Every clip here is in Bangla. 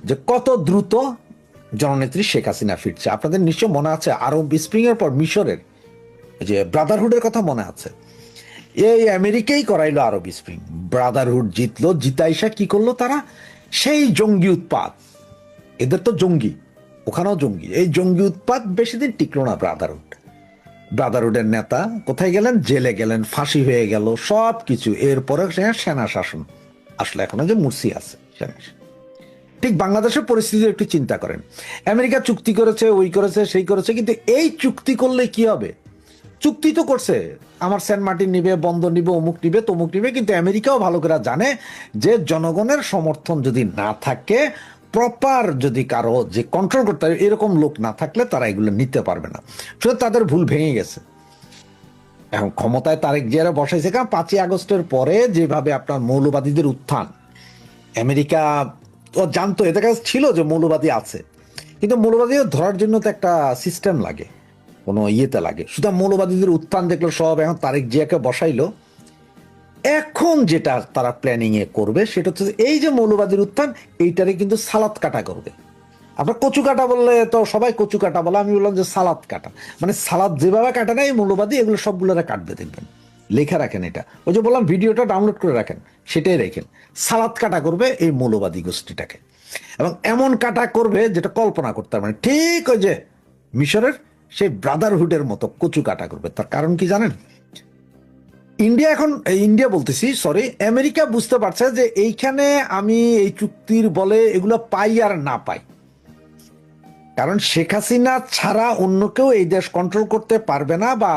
যে কত দ্রুত জননেত্রী শেখ হাসিনা ফিরছে। আপনাদের নিশ্চয় মনে আছে আরব স্প্রিং এর পর মিশরের যে ব্রাদারহুডের কথা মনে আছে, এই আমেরিকাই করাইলো আরব স্প্রিং, ব্রাদারহুড জিতলো, জিতাইসা কি করলো তারা, সেই জঙ্গি উৎপাত, এদের তো জঙ্গি, ওখানেও জঙ্গি, এই জঙ্গি উৎপাত বেশি দিন টিকলো না। ব্রাদারহুডের নেতা কোথায় গেলেন? জেলে গেলেন, ফাঁসি হয়ে গেল, সব কিছু। এরপরে সেনা শাসন আসলে, এখনো যে মুরসি আছে সেনা। ঠিক বাংলাদেশের পরিস্থিতি একটু চিন্তা করেন। আমেরিকা চুক্তি করেছে, ওই করেছে, সেই করেছে, কিন্তু এই চুক্তি করলে কি হবে? চুক্তি তো করছে, আমার সেন্ট মার্টিন নিবে, বন্দর নিবে, অমুক নিবে, তমুক নিবে, কিন্তু আমেরিকাও ভালো করে জানে যে জনগণের সমর্থন যদি না থাকে, প্রপার যদি কারো যে কন্ট্রোল করতে হবে এরকম লোক না থাকলে তারা এগুলো নিতে পারবে না। শুধু তাদের ভুল ভেঙে গেছে। এখন ক্ষমতায় তারেক জিয়ারা বসাইছে, কারণ 5ই আগস্টের পরে যেভাবে আপনার মৌলবাদীদের উত্থান, আমেরিকা ও জানতো, এদের কাছে ছিল যে মৌলবাদী আছে, কিন্তু মৌলবাদীও ধরার জন্য তো একটা সিস্টেম লাগে, কোনো ইয়েতে লাগে। সুতরাং মৌলবাদীদের উত্থান দেখলো সব, এখন তারেক জিয়াকে বসাইলো। এখন যেটা তারা প্ল্যানিং এ করবে সেটা হচ্ছে এই যে মৌলবাদীর উত্থান, এইটারে কিন্তু সালাদ কাটা করবে। আপনার কচু কাটা বললে তো সবাই কচু কাটা বলে, আমি বললাম যে সালাদ কাটা, মানে সালাদ যেভাবে কাটা নেই মৌলবাদী এগুলো সবগুলো কাটবে, দেখবেন লেখা রাখেন এটা, ওই যে বললাম ভিডিওটা ডাউনলোড করে রাখেন, সেটাই রাখেন। সালাদ কাটা করবে এই মৌলবাদী গোষ্ঠীটাকে, এবং এমন কাটা করবে যেটা কল্পনা করতে পারবেন, ঠিক ওই যে মিশরের সেই ব্রাদারহুডের মতো কচু কাটা করবে। তার কারণ কি জানেন? ইন্ডিয়া এখন, ইন্ডিয়া বলতেছি, সরি, আমেরিকা বুঝতে পারছে যে এইখানে আমি এই চুক্তির বলে এগুলো পাই আর না পাই, কারণ শেখ হাসিনা ছাড়া অন্য কেউ এই দেশ কন্ট্রোল করতে পারবে না, বা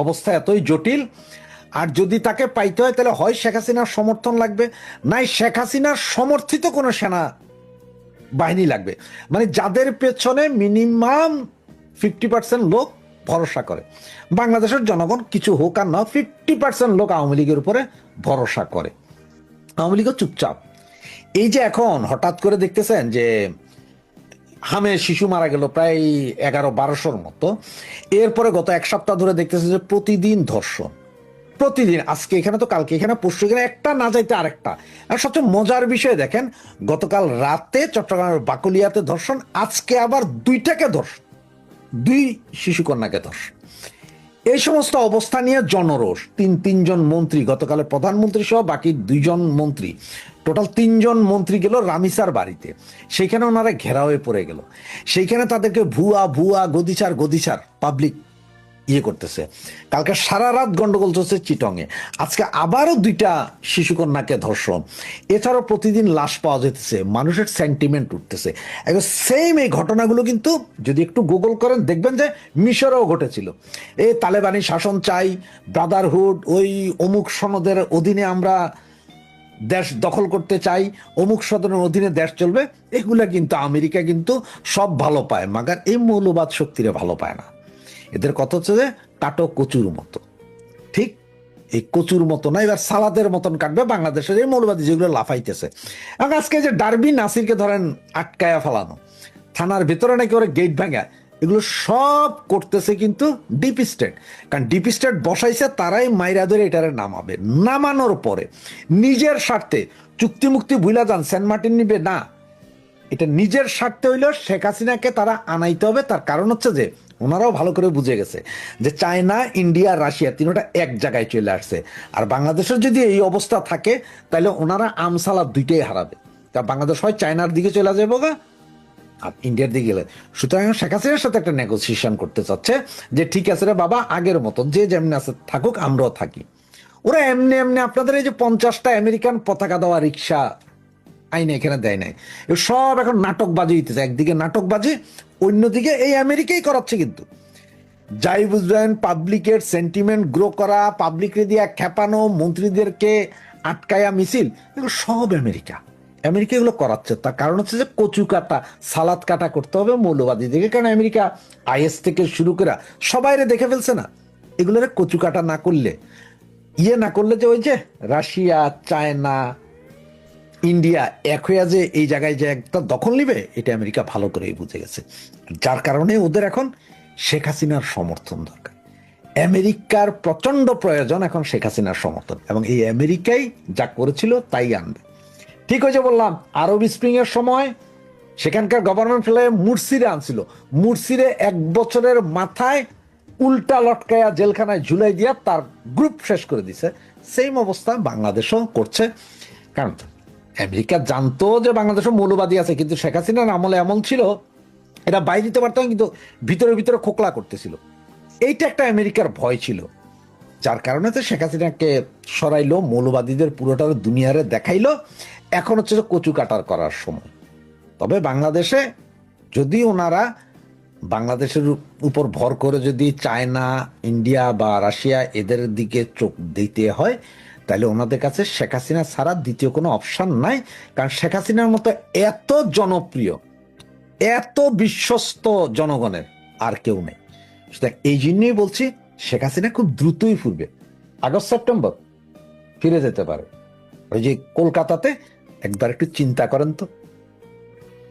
অবস্থা এতই জটিল। আর যদি তাকে পাইতে হয় তাহলে হয় শেখ হাসিনার সমর্থন লাগবে, নাই শেখ হাসিনার সমর্থিত কোনো সেনা বাহিনী লাগবে, মানে যাদের পেছনে মিনিমাম 50% লোক ভরসা করে। বাংলাদেশের জনগণ কিছু হোক আর না, 50% লোক আওয়ামী লীগের উপরে ভরসা করে, আওয়ামী লীগও চুপচাপ। এই যে এখন হঠাৎ করে দেখতেছেন যে হামে শিশু মারা গেল প্রায় 1100-1200 মতো, এরপরে গত এক সপ্তাহ ধরে দেখতেছে যে প্রতিদিন ধর্ষণ, প্রতিদিন, আজকে এখানে তো কালকে এখানে, পরশু এখানে, একটা না যাইতে আরেকটা। আর সবচেয়ে মজার বিষয় দেখেন, গতকাল রাতে চট্টগ্রামের বাকলিয়াতে ধর্ষণ, আজকে আবার 2টাকে ধর্ষণ, 2 শিশুকন্যাকে ধর্ষণ। এই সমস্ত অবস্থা নিয়ে জনরোষ, তিনজন মন্ত্রী, গতকালের প্রধানমন্ত্রী সহ বাকি 2জন মন্ত্রী, টোটাল 3জন মন্ত্রী গেল রামিসার বাড়িতে, সেখানে ওনারা ঘেরাও হয়ে পড়ে গেল। সেইখানে তাদেরকে ভুয়া গদিচার পাবলিক ইয়ে করতেছে। কালকে সারা রাত গন্ডগোল চলছে চিটংয়ে, আজকে আবারও 2টা শিশুকন্যাকে ধর্ষণ, এছাড়াও প্রতিদিন লাশ পাওয়া যেতেছে, মানুষের সেন্টিমেন্ট উঠতেছে। একবার সেম এই ঘটনাগুলো কিন্তু যদি একটু গুগল করেন দেখবেন যে মিশরেও ঘটেছিল। এই তালেবানি শাসন চাই, ব্রাদারহুড, ওই অমুক সনদের অধীনে আমরা দেশ দখল করতে চাই, অমুক সদনের অধীনে দেশ চলবে, এগুলা কিন্তু আমেরিকা কিন্তু সব ভালো পায়, মাগার এই মৌলবাদ শক্তিরে ভালো পায় না। এদের কথা হচ্ছে যে কাটো কচুর মতো, ঠিক এই কচুর মতো না, এবার সালাদের মতন কাটবে বাংলাদেশের এই মৌলবাদী যেগুলো লাফাইতেছে। এবং আজকে যে ডারবি নাসিরকে ধরেন আটকায়া ফেলানো, থানার ভিতরে নাকি ওরা গেট ভাঙা, এগুলো সব করতেছে কিন্তু ডিপ স্টেট। কারণ ডিপ স্টেট বসাইছে তারাই মাইরা ধরে এটারে নামাবে, নামানোর পরে নিজের স্বার্থে চুক্তি মুক্তি ভুলা যান, সেন্ট মার্টিন নিবে না, এটা নিজের স্বার্থে হইলেও শেখ হাসিনাকে তারা আনাইতে হবে। তার কারণ হচ্ছে যে ওনারাও ভালো করে বুঝে গেছে যে চায়না, ইন্ডিয়া, রাশিয়া তিনটা এক জায়গায় চলে আসছে, আর বাংলাদেশের যদি এই অবস্থা থাকে তাহলে ওনারা আমসালা 2টাই হারাবে। তা বাংলাদেশ হয় চায়নার দিকে চলে যাবো গা, আর ইন্ডিয়ার দিকে গেলে। সুতরাং শেখ হাসিনার সাথে একটা নেগোসিয়েশন করতে চাচ্ছে যে ঠিক আছে রে বাবা, আগের মতো যে যেমনি আছে থাকুক, আমরাও থাকি। ওরা এমনি এমনি আপনাদের এই যে 50টা আমেরিকান পতাকা দেওয়া রিক্সা আইনে এখানে দেয় নাই, সব এখন নাটকবাজি হইতেছে, একদিকে নাটকবাজি, অন্যদিকে এই আমেরিকাই করাচ্ছে। কিন্তু যাই বুঝবেন, পাবলিকের সেন্টিমেন্ট গ্রো করা, পাবলিকরে দিয়ে খেপানো, মন্ত্রীদেরকে আটকায়া মিছিল, এগুলো সব আমেরিকা এগুলো করাচ্ছে। তার কারণ হচ্ছে যে কচু কাটা, সালাদ কাটা করতে হবে মৌলবাদী দিকে, কারণ আমেরিকা আইএস থেকে শুরু করে সবাইরে দেখে ফেলছে না, এগুলোরে কচু কাটা না করলে, ইয়ে না করলে, যে ওই যে রাশিয়া, চায়না, ইন্ডিয়া এক হইয়া যে এই জায়গায় যে একটা দখল নিবে, এটা আমেরিকা ভালো করেই বুঝে গেছে। যার কারণে ওদের এখন শেখ হাসিনার সমর্থন দরকার, আমেরিকার প্রচন্ড প্রয়োজন এখন শেখ হাসিনার সমর্থন, এবং এই আমেরিকাই যা করেছিল তাই আনবে। ঠিক হয়েছে বললাম, আরব স্প্রিং এর সময় সেখানকার গভর্নমেন্ট ফেলে মুরসিরে আনছিল, মুরসিরে 1 বছরের মাথায় উল্টা লটকায়া জেলখানায় ঝুলাই দিয়া তার গ্রুপ শেষ করে দিছে। সেম অবস্থা বাংলাদেশও করছে। কারণ আমেরিকা জানতো যে বাংলাদেশও মৌলবাদী আছে, কিন্তু শেখ হাসিনার আমলে এমন ছিল এটা বাইরে দিতে পারতাম, কিন্তু ভিতরে ভিতরে খোকলা করতেছিল। এইটা একটা আমেরিকার ভয় ছিল, যার কারণে তো শেখ হাসিনাকে সরাইলো, মৌলবাদীদের পুরোটা দুনিয়ারে দেখাইলো। এখন হচ্ছে যে কচু কাটার করার সময়। তবে বাংলাদেশে যদি ওনারা বাংলাদেশের উপর ভর করে যদি চায়না, ইন্ডিয়া বা রাশিয়া এদের দিকে চোখ দিতে হয়, তাহলে ওনাদের কাছে শেখ হাসিনা ছাড়া দ্বিতীয় কোনো অপশন নাই। কারণ শেখ হাসিনার মতো এত জনপ্রিয়, এত বিশ্বস্ত জনগণের আর কেউ নেই। সুতরাং এই জন্যই বলছি শেখ হাসিনা খুব দ্রুতই ফিরবে, আগস্ট সেপ্টেম্বর ফিরে যেতে পারে। ওই যে কলকাতাতে একবার একটু চিন্তা করেন তো,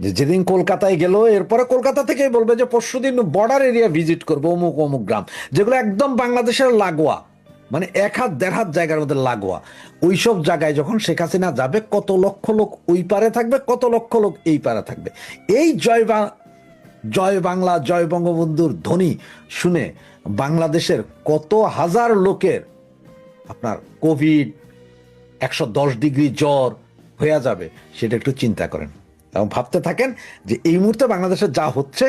যে যেদিন কলকাতায় গেল এরপরে কলকাতা থেকেই বলবে যে পরশুদিন বর্ডার এরিয়া ভিজিট করবো, অমুক অমুক গ্রাম, যেগুলো একদম বাংলাদেশের লাগোয়া, মানে 1 হাত 1.5 হাত জায়গার মধ্যে লাগোয়া। ওইসব জায়গায় যখন শেখ হাসিনা যাবে, কত লক্ষ লোক ওই পারে থাকবে, কত লক্ষ লোক এই পারে থাকবে। এই জয় বাংলা, জয় বঙ্গবন্ধুর ধ্বনি শুনে বাংলাদেশের কত হাজার লোকের আপনার কোভিড, 110 ডিগ্রি জ্বর হয়ে যাবে, সেটা একটু চিন্তা করেন এবং ভাবতে থাকেন যে এই মুহূর্তে বাংলাদেশে যা হচ্ছে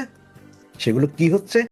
সেগুলো কি হচ্ছে।